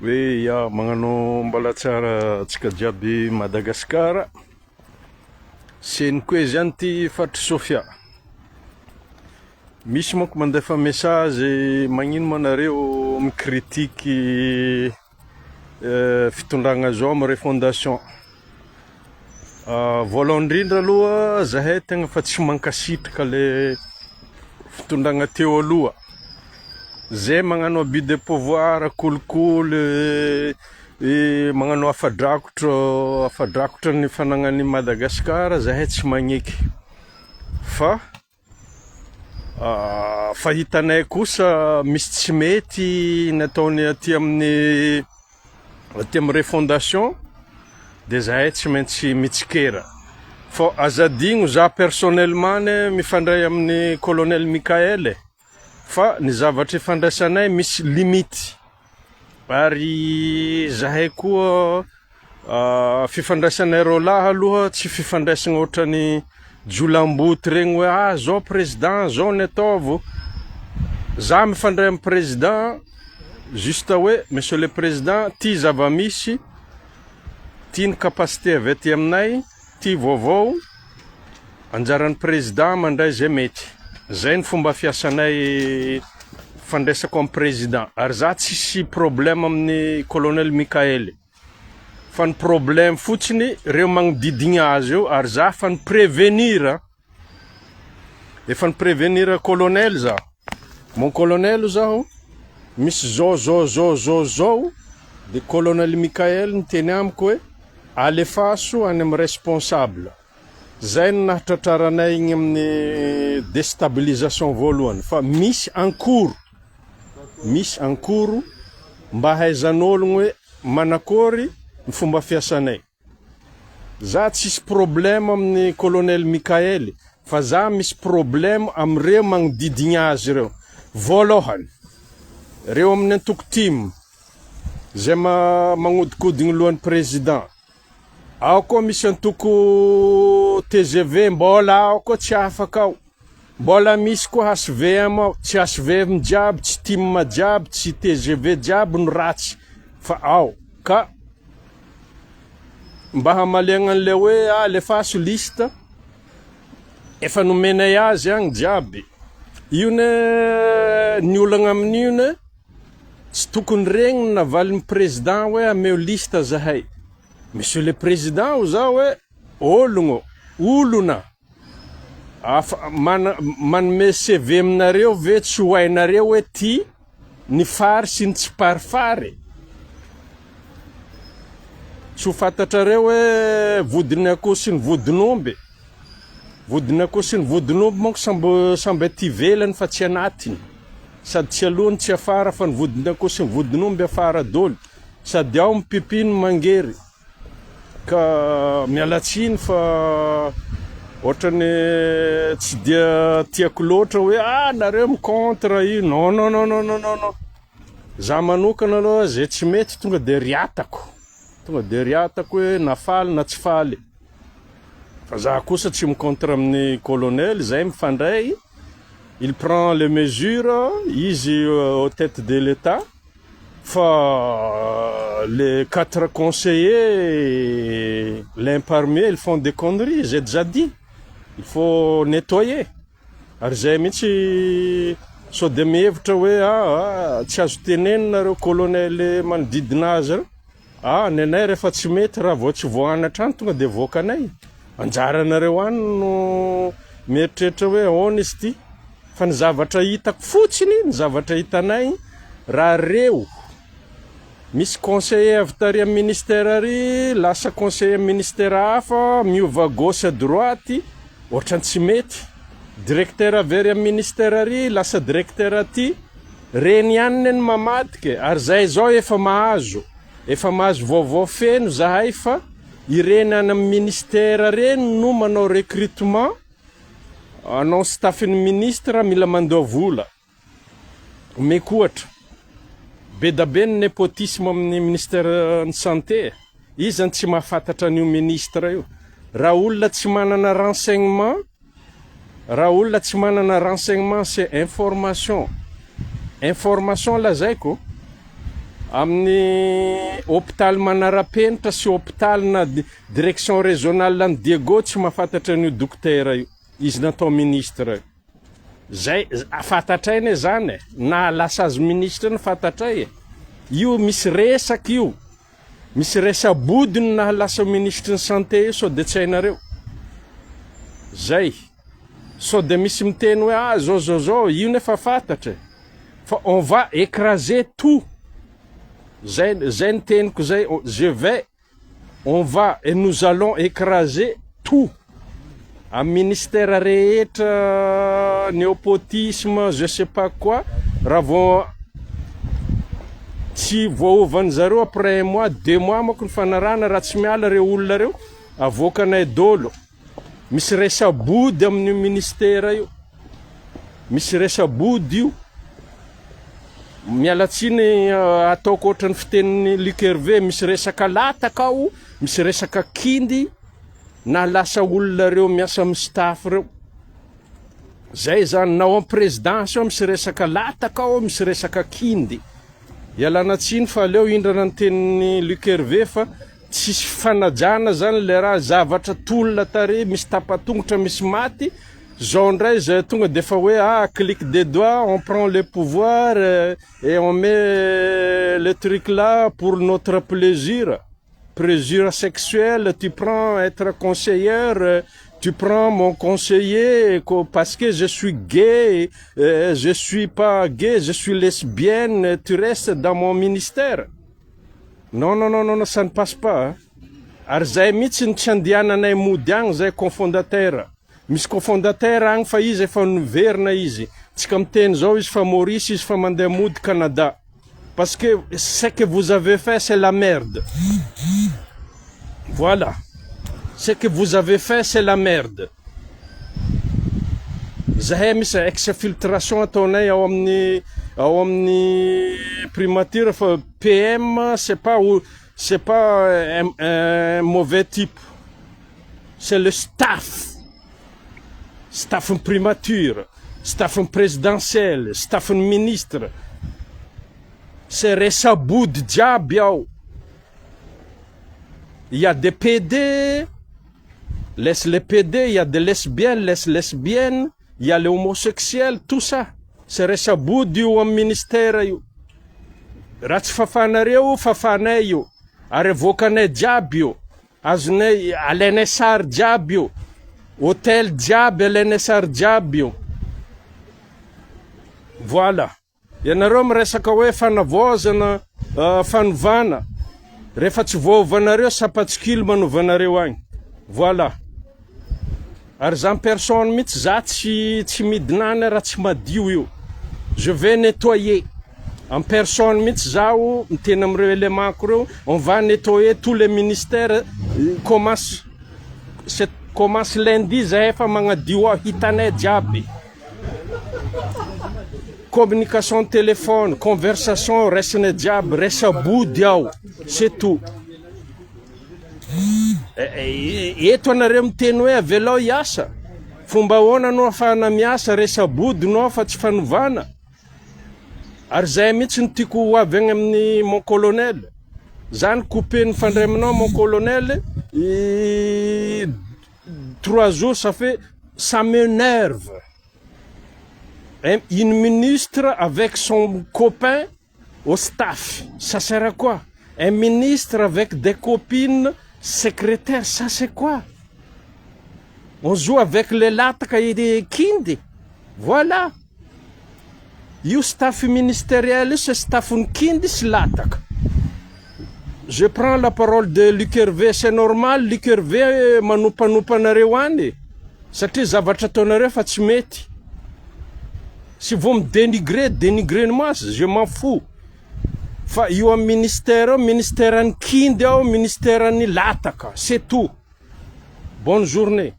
hoe ya magnano mbola tsara antsika jiaby Madagasikara. Seniko hoe zany ty Fatry Sofia. Misy manko mandefa message magnino moa nareo mikritiky fitondragna zao amy refondation. Voalohany indrindra aloha zahay tegna fa tsy mankasitraka le fitondragna teo aloha. Zay magnano abus de pouvoir kolikoly magnano afadrakotra ny fanagnan'i Madagasikara zahay tsy magneky. Fa fahitanay kosa misy tsy mety nataony aty amin'ny refondation de zahay tsy maintsy mitsikera. Fa azadigno za personnellement mifandray amin'ny colonel Mikael fa ny zavatra ifandraisanay misy limity. Ary zahay koa fifandraisanay rolahy aloha tsy fifandraisana ohatrany jolamboty regny hoe zao président zao ny ataovo. Za mifandray amin'ny président juste hoe monsieur le président ty zava-misy, ty ny capacité avy aty aminay, ty vaovao anjaran'ny président mandray zay mety. Zay ny fomba fiasanay fandraisako amin'ny président. Ary za tsisy problème amin'ny colonel Mikael. Fa ny problème fotsiny reo magnididigna azy eo ary za fa ny prévenir. Efa ny prévenir colonel za. Mon colonel zaho misy zao de colonel Mikael niteny amiko hoe alefaso any amin'ny responsable. Zay ny nahatratraranay igny amin'ny déstabilisation voalohany. Fa misy ankoro mba haizan'ologno hoe manakory ny fomba fiasanay. Za tsisy problème amin'ny colonel Mikael, fa za misy problème am'ireo magnididigna azy reo. Voalohany, reo amin'ny antoko team zay magnodikodigny lohan'ny président. Ao koa misy antoko TGV mbola ao koa tsy afaka ao. Mbola misy koa HVM ao, tsy HVM jiaby, tsy team jiaby, tsy TGV jiaby no ratsy. Fa ao, ka mba hamaliagna an'le hoe alefaso lista, efa nomenay azy agny jiaby. Io ny olagna amin'io tsy tokony regny navalin'ny président hoe ameo lista zahay. Monsieur le président o zao hoe olona manome CV aminareo ve tsy ho hainareo hoe ty ny fary sy ny tsy parifary. Tsy ho fantatrareo hoe vodiny akoho sy ny vodin'omby. Vodiny akoho sy ny vodin'omby manko samby aty ivelany fa tsy anatiny. Sady tsy alohany tsy afara fa ny vodiny akoho sy ny vodin'omby afara dolo. Sady ao mipipino mangery. Ka mialatsiny fa ohatrany tsy dia tiako loatra hoe nareo mi-contre io. Non. Za manokana aloha zay tsy mety tonga de riatako. Tonga de riatako hoe nafaly na tsy faly. Fa za kosa tsy mi-contre amin'ny colonel, zay mifandray. Il prend les mesures, izy au tête de l'État. Les 4 conseillers, l'un parmi eux, ils font des conneries, j'ai déjà dit. Il faut nettoyer. Ary zay mihitsy so de mihevitra hoe tsy azo tenenina nareo colonel manodidina azy reo. Nenay rehefa tsy mety raha vao tsy voanatra any tonga de voakanay. Anjaranareo any no mieritreritra hoe honesty. Fa ny zavatra hitako fotsiny, ny zavatra hitanay raha reo misy conseiller avy tary amin'ny ministère ary, lasa conseiller ministère hafa, miova gauche à droite, ohatrany tsy mety. Directeur avery amin'ny ministère ary, lasa directeur aty, reny ihany ny mamadike. Ary zay zao efa mahazo vaovao feno zahay fa ireny any amin'ny ministère reny no manao recrutement, anao staffin'ny ministre mila mandoa vola. Omeko ohatra. Be da be ny népotisme amin'ny ministère ny santé. Izany tsy mahafantatra an'io ministre io. Raha olona tsy manana renseignement, c'est information. Information lazaiko. amin'ny hôpital manara-penitra sy hôpital na direction régionale ny Diego tsy mahafantatra an'io dokotera io, izy natao ministre io. Zay fantatray ne zany e, na lasa azy ministre ny fantatray e. Io misy resaky io, misy resa-bodiny na lasa ministre ny santé io, so de tsy hainareo. Zay, so de misy miteny hoe zao, io nefa fantatra. Fa on va écraser tout. Zay ny teniko zay, on va et nous allons écraser tout. A ministère rehetra, népotisme, je sais pas quoi, raha vao tsy voaovan'ny zareo après 1 mois, 2 mois manko ny fanarana raha tsy miala reo olona reo, avoakanay dolo. Misy resa-body amin'io ministère io. Misy resa-body io. Mialatsiny ataoko ohatran'ny fitenin'ny Luc Hervé, misy resaka lataka ao, misy resaka kindy, na lasa olona reo miasa amin'ny staff reo. Zay zany, na ao présidence ao misy resaka lataka ao, misy resaka kindy. Ialana tsiny fa leo indrana ny tenin'ny Luc Hervé fa tsisy fanajana zany le raha, zavatra tolona tare, misy tapatongotra, misy maty. Zao ndray zay tonga de fa hoe clic des doigts, on prend le pouvoir et on met le truc là pour notre plaisir. Plaisir sexuel, tu prends être conseillère, tu prends mon conseiller parce que je suis gay, je suis pas gay, je suis lesbienne, tu restes dans mon ministère. Non, ça ne passe pas. Hein. Ary zay mihitsy ny tsy andiananay mody agny zay cofondateur. Misy cofondateur agny fa izy efa niverina izy. Tsika miteny zao izy fa Maurice, izy fa mandeha mody Canada. Parce que ce que vous avez fait, c'est la merde. Voilà. Ce que vous avez fait, c'est la merde. Zahay misy exfiltration ataonay ao amin'ny primature fa PM, c'est pas un mauvais type. C'est le staff. Staff primature, staff présidentiel, staff ministre. C'est resa-body jiaby ao. Il y a des PD, laisse les PD, il y a des lesbiennes, laisse lesbiennes, il y a les homosexuels, tout ça. C'est resa-body io amin'ny ministère io. Raha tsy fafanareo, fafanay io. Ary avoakanay jiaby io. Azonay alainay sary jiaby io. Hôtel jiaby alainay sary jiaby io. Voilà. Ianareo miresaka hoe fanavaozana, fanovana. Rehefa tsy voaovanareo, sapatsikilo manovanareo agny. Voilà. Ary zany personne mihitsy za tsy midinany raha tsy madio io. Je vais nettoyer. En personne mihitsy zao miteny am'ireo éléments reo, on va nettoyer tous les ministères. Commence lundi zahay efa magnadio ao hitanay jiaby. Communication téléphone, conversation, resane jiaby, resa-body ao. C'est tout. Eto anareo miteny hoe avelao hiasa. Fomba ahoana anao ahafahana miasa, resa-body nao fa tsy fanovana. Ary zay mihitsy ny tiako ho avy agny amin'ny mon colonel. Zany coupé ny fandray aminao mon colonel. 3 jours, ça m'énerve. Une ministre avec son copain au staff, ça sert à quoi? Un ministre avec des copines secrétaires, ça c'est quoi? On joue avec les lataka et les kindy. Voilà. Io staff ministériel, c'est staff kindy sy lataka. Je prends la parole de Luc Hervé, c'est normal, Luc Hervé manompanareo any. Satria zavatra ataonareo fa tsy mety. Si vous me dénigrez-moi, je m'en fous. Fa io am ministère ny kindy ao, ministère ny lataka, c'est tout. Bonne journée.